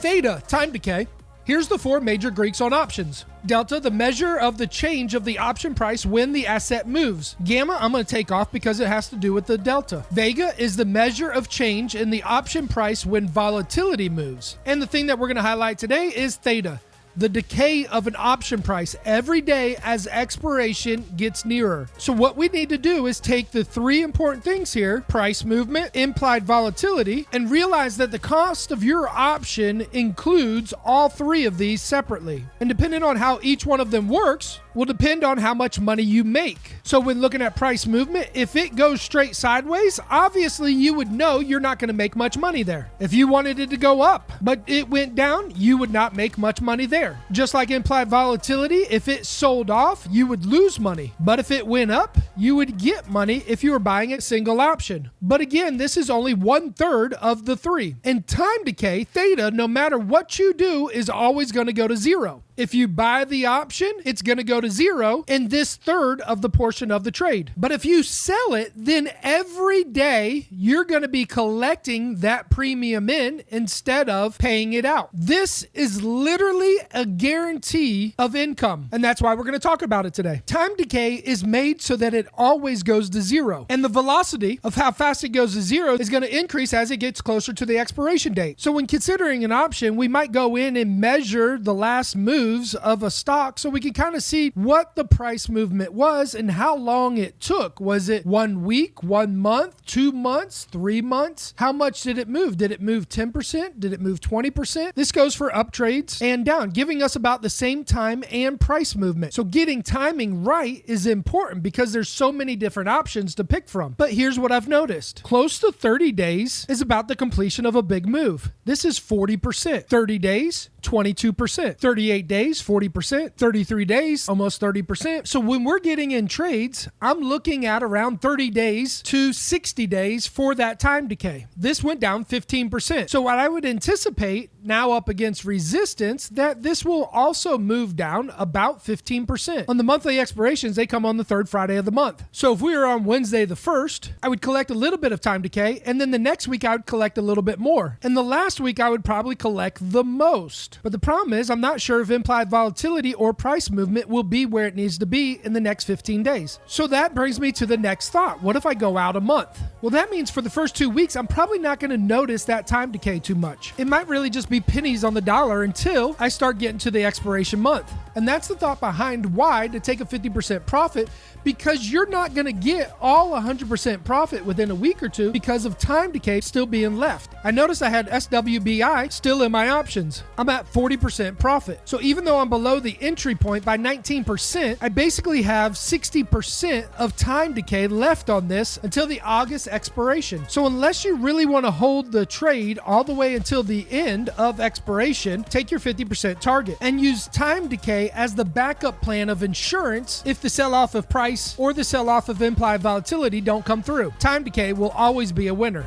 theta, time decay. Here's the four major Greeks on options. Delta, the measure of the change of the option price when the asset moves. Gamma, I'm going to take off because it has to do with the delta. Vega is the measure of change in the option price when volatility moves. And the thing that we're going to highlight today is theta, the decay of an option price every day as expiration gets nearer. So what we need to do is take the three important things here, price movement, implied volatility, and realize that the cost of your option includes all three of these separately. And depending on how each one of them works, will depend on how much money you make. So when looking at price movement, if it goes straight sideways, obviously you would know you're not going to make much money there. If you wanted it to go up, but it went down, you would not make much money there. Just like implied volatility, if it sold off, you would lose money. But if it went up, you would get money if you were buying a single option. But again, this is only 1/3 of the three. And time decay, theta, no matter what you do, is always going to go to zero. If you buy the option, it's going to go to zero in this third of the portion of the trade. But if you sell it, then every day you're going to be collecting that premium in instead of paying it out. This is literally a guarantee of income. And that's why we're going to talk about it today. Time decay is made so that it always goes to zero. And the velocity of how fast it goes to zero is going to increase as it gets closer to the expiration date. So when considering an option, we might go in and measure the last moves of a stock so we can kind of see what the price movement was and how long it took. Was it 1 week, 1 month, 2 months, 3 months? How much did it move? Did it move 10%? Did it move 20%? This goes for up trades and down, giving us about the same time and price movement. So getting timing right is important because there's so many different options to pick from. But here's what I've noticed. Close to 30 days is about the completion of a big move. This is 40%. 30 days, 22%. 38 days, 40%. 33 days, almost 30%. So when we're getting in trades, I'm looking at around 30 days to 60 days for that time decay. This went down 15%. So what I would anticipate now up against resistance, that this will also move down about 15%. On the monthly expirations, they come on the third Friday of the month. So if we were on Wednesday the 1st, I would collect a little bit of time decay, and then the next week I would collect a little bit more. And the last week I would probably collect the most. But the problem is I'm not sure if implied volatility or price movement will be where it needs to be in the next 15 days. So that brings me to the next thought. What if I go out a month? Well, that means for the first 2 weeks, I'm probably not going to notice that time decay too much. It might really just be pennies on the dollar until I start getting to the expiration month. And that's the thought behind why to take a 50% profit, because you're not going to get all 100% profit within a week or two because of time decay still being left. I noticed I had SWBI still in my options. I'm at 40% profit. So even though I'm below the entry point by 19%, I basically have 60% of time decay left on this until the August expiration. So unless you really want to hold the trade all the way until the end of expiration, take your 50% target and use time decay as the backup plan of insurance if the sell-off of price or the sell-off of implied volatility don't come through. Time decay will always be a winner.